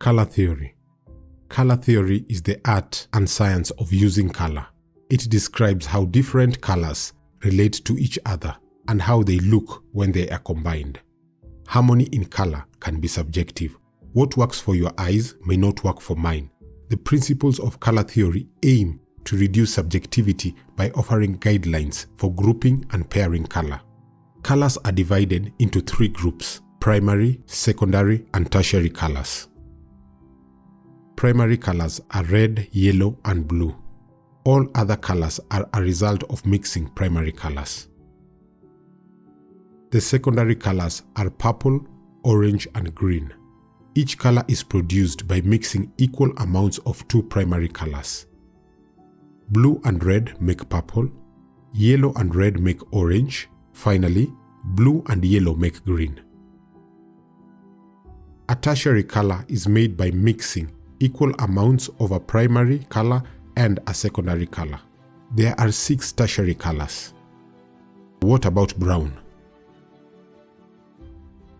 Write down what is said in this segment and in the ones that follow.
Color theory. Color theory is the art and science of using color. It describes how different colors relate to each other and how they look when they are combined. Harmony in color can be subjective. What works for your eyes may not work for mine. The principles of color theory aim to reduce subjectivity by offering guidelines for grouping and pairing color. Colors are divided into 3 groups: primary, secondary, and tertiary colors. Primary colors are red, yellow, and blue. All other colors are a result of mixing primary colors. The secondary colors are purple, orange, and green. Each color is produced by mixing equal amounts of 2 primary colors. Blue and red make purple, yellow and red make orange, finally, blue and yellow make green. A tertiary color is made by mixing equal amounts of a primary color and a secondary color. There are 6 tertiary colors. What about brown?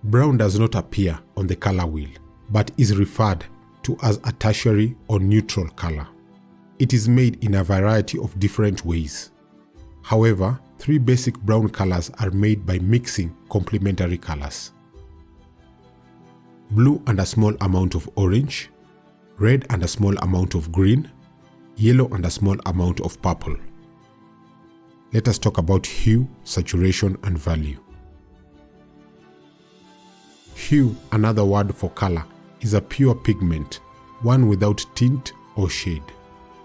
Brown does not appear on the color wheel, but is referred to as a tertiary or neutral color. It is made in a variety of different ways. However, 3 basic brown colors are made by mixing complementary colors: blue and a small amount of orange, red and a small amount of green, yellow and a small amount of purple. Let us talk about hue, saturation, and value. Hue, another word for color, is a pure pigment, one without tint or shade.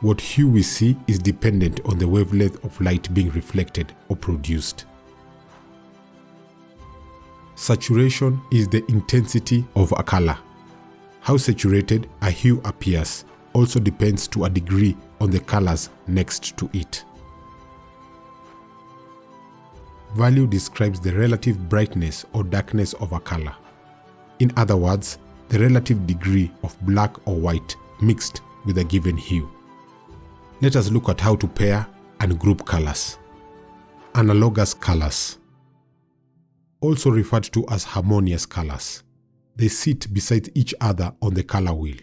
What hue we see is dependent on the wavelength of light being reflected or produced. Saturation is the intensity of a color. How saturated a hue appears also depends to a degree on the colors next to it. Value describes the relative brightness or darkness of a color. In other words, the relative degree of black or white mixed with a given hue. Let us look at how to pair and group colors. Analogous colors, also referred to as harmonious colors. They sit beside each other on the color wheel.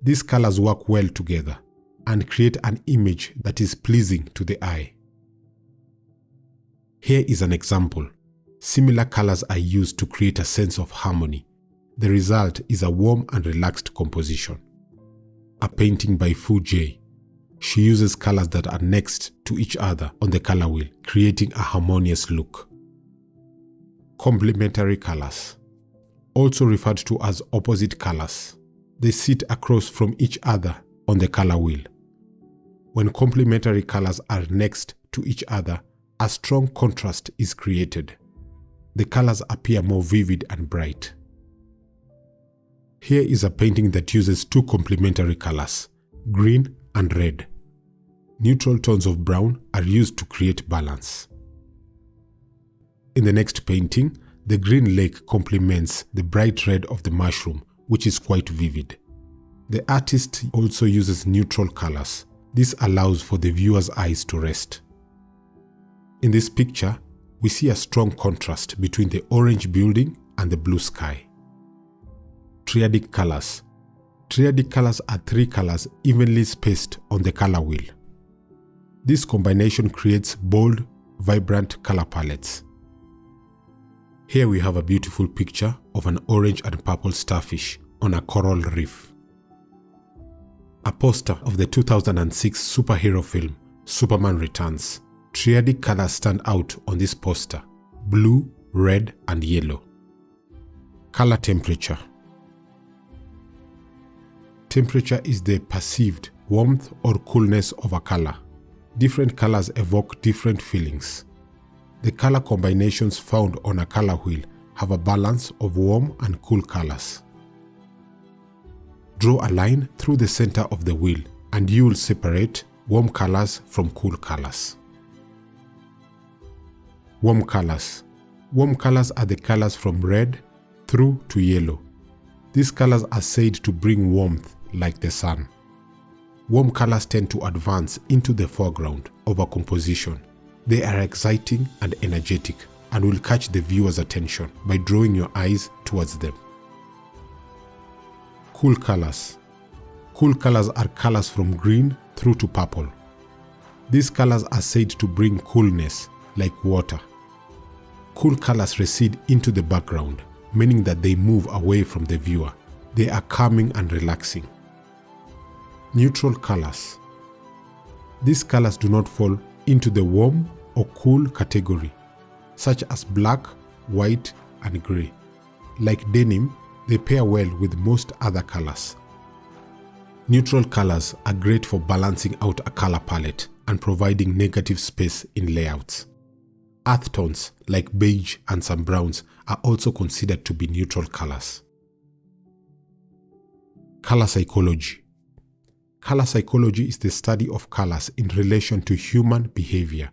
These colors work well together and create an image that is pleasing to the eye. Here is an example. Similar colors are used to create a sense of harmony. The result is a warm and relaxed composition. A painting by Fu Jie. She uses colors that are next to each other on the color wheel, creating a harmonious look. Complementary colors, also referred to as opposite colors. They sit across from each other on the color wheel. When complementary colors are next to each other, a strong contrast is created. The colors appear more vivid and bright. Here is a painting that uses 2 complementary colors, green and red. Neutral tones of brown are used to create balance. In the next painting, the green lake complements the bright red of the mushroom, which is quite vivid. The artist also uses neutral colors. This allows for the viewer's eyes to rest. In this picture, we see a strong contrast between the orange building and the blue sky. Triadic colors. Triadic colors are 3 colors evenly spaced on the color wheel. This combination creates bold, vibrant color palettes. Here we have a beautiful picture of an orange and purple starfish on a coral reef. A poster of the 2006 superhero film, Superman Returns. Triadic colors stand out on this poster: blue, red, and yellow. Color temperature. Temperature is the perceived warmth or coolness of a color. Different colors evoke different feelings. The color combinations found on a color wheel have a balance of warm and cool colors. Draw a line through the center of the wheel and you will separate warm colors from cool colors. Warm colors. Warm colors are the colors from red through to yellow. These colors are said to bring warmth like the sun. Warm colors tend to advance into the foreground of a composition. They are exciting and energetic and will catch the viewer's attention by drawing your eyes towards them. Cool colors. Cool colors are colors from green through to purple. These colors are said to bring coolness, like water. Cool colors recede into the background, meaning that they move away from the viewer. They are calming and relaxing. Neutral colors. These colors do not fall into the warm or cool category, such as black, white, and grey. Like denim, they pair well with most other colors. Neutral colors are great for balancing out a color palette and providing negative space in layouts. Earth tones like beige and some browns are also considered to be neutral colors. Color psychology. Color psychology is the study of colors in relation to human behavior.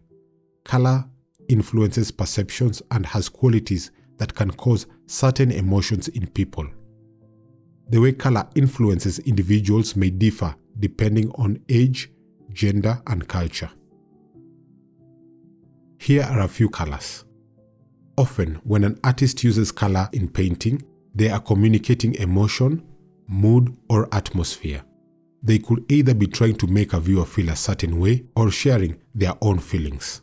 Color influences perceptions and has qualities that can cause certain emotions in people. The way color influences individuals may differ depending on age, gender, and culture. Here are a few colors. Often, when an artist uses color in painting, they are communicating emotion, mood, or atmosphere. They could either be trying to make a viewer feel a certain way or sharing their own feelings.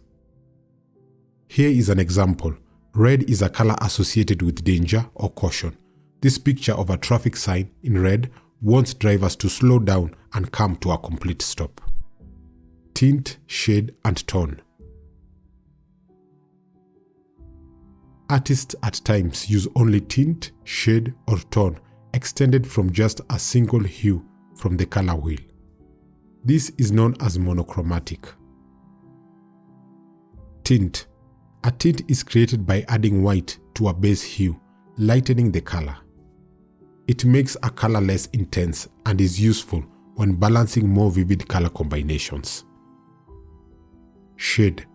Here is an example. Red is a color associated with danger or caution. This picture of a traffic sign in red wants drivers to slow down and come to a complete stop. Tint, shade, and tone. Artists at times use only tint, shade, or tone extended from just a single hue from the color wheel. This is known as monochromatic. Tint. A tint is created by adding white to a base hue, lightening the color. It makes a color less intense and is useful when balancing more vivid color combinations. Shade.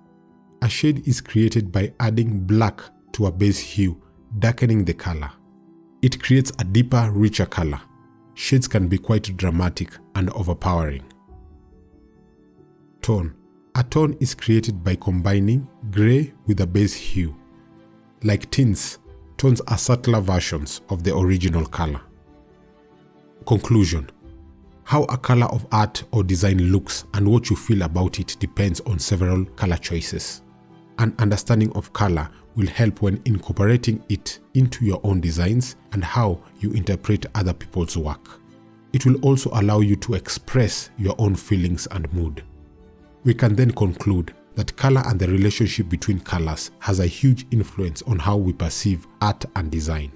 A shade is created by adding black to a base hue, darkening the color. It creates a deeper, richer color. Shades can be quite dramatic and overpowering. Tone. A tone is created by combining gray with a base hue. Like tints, tones are subtler versions of the original color. Conclusion. How a color of art or design looks and what you feel about it depends on several color choices. An understanding of color will help when incorporating it into your own designs and how you interpret other people's work. It will also allow you to express your own feelings and mood. We can then conclude that color and the relationship between colors has a huge influence on how we perceive art and design.